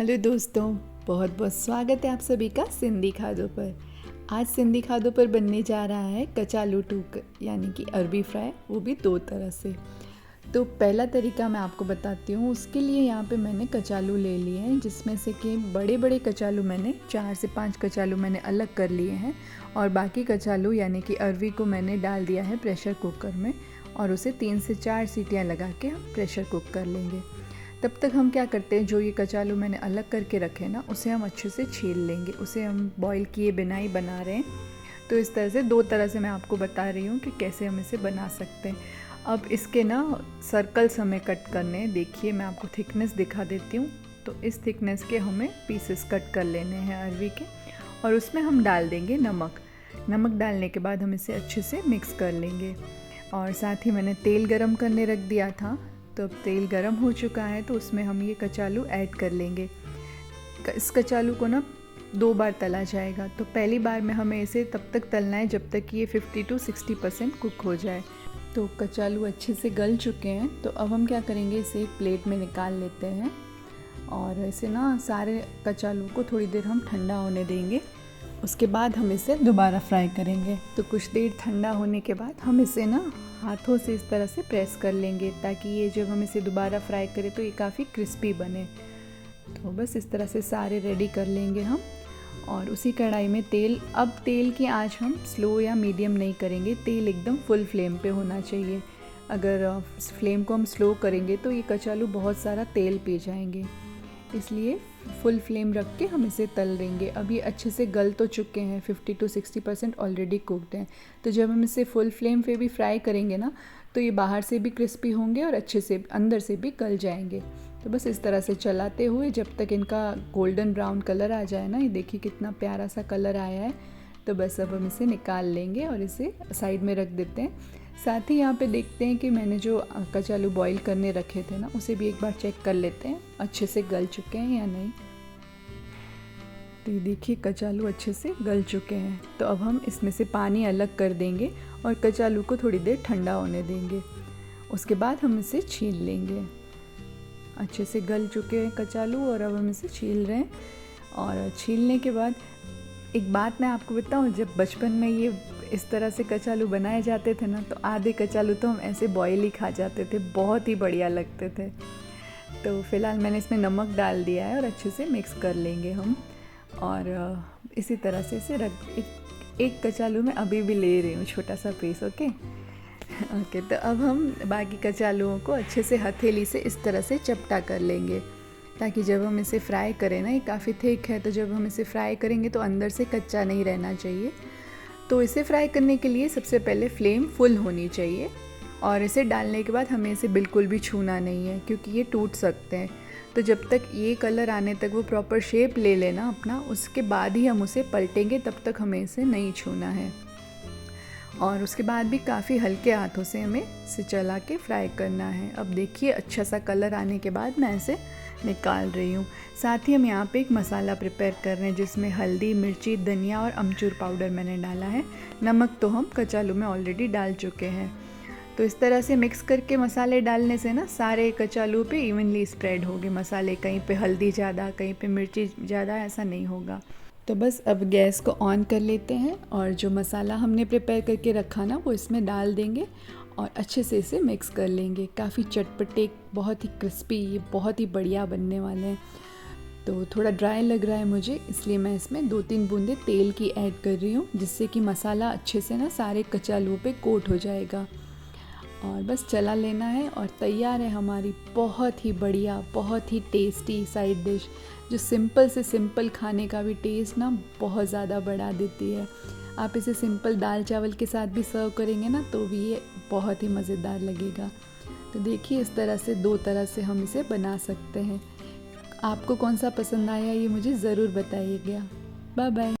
Hello दोस्तों, बहुत बहुत स्वागत है आप सभी का सिंधी खादों पर। आज सिंधी खादों पर बनने जा रहा है कचालू टूक यानी कि अरबी फ्राई, वो भी दो तरह से। तो पहला तरीका मैं आपको बताती हूँ। उसके लिए यहाँ पे मैंने कचालू ले लिए हैं, जिसमें से कि बड़े बड़े कचालू मैंने 4 से 5 कचालू मैंने अलग कर लिए हैं और बाकी कचालू यानी कि अरबी को मैंने डाल दिया है प्रेशर कुकर में और उसे 3 से 4 सीटियाँ लगा के हम प्रेशर कुक कर लेंगे। तब तक हम क्या करते हैं, जो ये कचालू मैंने अलग करके रखे ना, उसे हम अच्छे से छील लेंगे। उसे हम बॉईल किए बिना ही बना रहे हैं। तो इस तरह से दो तरह से मैं आपको बता रही हूँ कि कैसे हम इसे बना सकते हैं। अब इसके ना सर्कल्स हमें कट करने हैं। देखिए मैं आपको थिकनेस दिखा देती हूँ। तो इस थिकनेस के हमें पीसेस कट कर लेने हैं अरबी के, और उसमें हम डाल देंगे नमक डालने के बाद हम इसे अच्छे से मिक्स कर लेंगे। और साथ ही मैंने तेल गरम करने रख दिया था। तो अब तेल गरम हो चुका है, तो उसमें हम ये कचालू ऐड कर लेंगे। इस कचालू को ना 2 बार तला जाएगा। तो पहली बार में हमें इसे तब तक तलना है जब तक कि ये 50 to 60% कुक हो जाए। तो कचालू अच्छे से गल चुके हैं। तो अब हम क्या करेंगे, इसे एक प्लेट में निकाल लेते हैं और इसे ना सारे कचालू को थोड़ी देर हम ठंडा होने देंगे। उसके बाद हम इसे दोबारा फ्राई करेंगे। तो कुछ देर ठंडा होने के बाद हम इसे ना हाथों से इस तरह से प्रेस कर लेंगे, ताकि ये जब हम इसे दोबारा फ्राई करें तो ये काफ़ी क्रिस्पी बने। तो बस इस तरह से सारे रेडी कर लेंगे हम। और उसी कढ़ाई में अब तेल की आंच हम स्लो या मीडियम नहीं करेंगे, तेल एकदम फुल फ्लेम पे होना चाहिए। अगर फ्लेम को हम स्लो करेंगे तो ये कचालू बहुत सारा तेल पी जाएंगे, इसलिए फुल फ्लेम रख के हम इसे तल देंगे। अब ये अच्छे से गल तो चुके हैं, 50 to 60% ऑलरेडी कुकड हैं। तो जब हम इसे फुल फ्लेम पे भी फ्राई करेंगे ना, तो ये बाहर से भी क्रिस्पी होंगे और अच्छे से अंदर से भी गल जाएंगे। तो बस इस तरह से चलाते हुए जब तक इनका गोल्डन ब्राउन कलर आ जाए ना, ये देखिए कितना प्यारा सा कलर आया है। तो बस अब हम इसे निकाल लेंगे और इसे साइड में रख देते हैं। साथ ही यहाँ पे देखते हैं कि मैंने जो कचालू बॉईल करने रखे थे ना, उसे भी एक बार चेक कर लेते हैं अच्छे से गल चुके हैं या नहीं। तो ये देखिए कचालू अच्छे से गल चुके हैं। तो अब हम इसमें से पानी अलग कर देंगे और कचालू को थोड़ी देर ठंडा होने देंगे। उसके बाद हम इसे छील लेंगे। अच्छे से गल चुके हैं कचालू और अब हम इसे छील रहे हैं। और छीलने के बाद एक बात मैं आपको बताऊं, जब बचपन में ये इस तरह से कचालू बनाए जाते थे ना, तो आधे कचालू तो हम ऐसे बॉयल ही खा जाते थे, बहुत ही बढ़िया लगते थे। तो फ़िलहाल मैंने इसमें नमक डाल दिया है और अच्छे से मिक्स कर लेंगे हम। और इसी तरह से इसे एक कचालू मैं अभी भी ले रही हूँ, छोटा सा पीस। ओके। तो अब हम बाकी कचालुओं को अच्छे से हथेली से इस तरह से चपटा कर लेंगे, ताकि जब हम इसे फ्राई करें ना, ये काफ़ी थिक है, तो जब हम इसे फ्राई करेंगे तो अंदर से कच्चा नहीं रहना चाहिए। तो इसे फ्राई करने के लिए सबसे पहले फ्लेम फुल होनी चाहिए और इसे डालने के बाद हमें इसे बिल्कुल भी छूना नहीं है, क्योंकि ये टूट सकते हैं। तो जब तक ये कलर आने तक वो प्रॉपर शेप ले लेना अपना, उसके बाद ही हम उसे पलटेंगे, तब तक हमें इसे नहीं छूना है। और उसके बाद भी काफ़ी हल्के हाथों से हमें इसे चला के फ्राई करना है। अब देखिए अच्छा सा कलर आने के बाद मैं इसे निकाल रही हूँ। साथ ही हम यहाँ पे एक मसाला प्रिपेयर कर रहे हैं, जिसमें हल्दी, मिर्ची, धनिया और अमचूर पाउडर मैंने डाला है। नमक तो हम कचालू में ऑलरेडी डाल चुके हैं। तो इस तरह से मिक्स करके मसाले डालने से ना सारे कचालू पे इवनली स्प्रेड होंगे मसाले। कहीं पे हल्दी ज़्यादा, कहीं पे मिर्ची ज़्यादा, ऐसा नहीं होगा। तो बस अब गैस को ऑन कर लेते हैं और जो मसाला हमने प्रिपेयर करके रखा ना, वो इसमें डाल देंगे और अच्छे से इसे मिक्स कर लेंगे। काफ़ी चटपटे, बहुत ही क्रिस्पी, ये बहुत ही बढ़िया बनने वाले हैं। तो थोड़ा ड्राई लग रहा है मुझे, इसलिए मैं इसमें 2-3 बूंदे तेल की ऐड कर रही हूँ, जिससे कि मसाला अच्छे से ना सारे कचालुओं पे कोट हो जाएगा। और बस चला लेना है और तैयार है हमारी बहुत ही बढ़िया, बहुत ही टेस्टी साइड डिश, जो सिंपल से सिंपल खाने का भी टेस्ट ना बहुत ज़्यादा बढ़ा देती है। आप इसे सिंपल दाल चावल के साथ भी सर्व करेंगे ना, तो भी ये बहुत ही मज़ेदार लगेगा। तो देखिए इस तरह से 2 तरह से हम इसे बना सकते हैं। आपको कौन सा पसंद आया ये मुझे ज़रूर बताइएगा। Bye bye.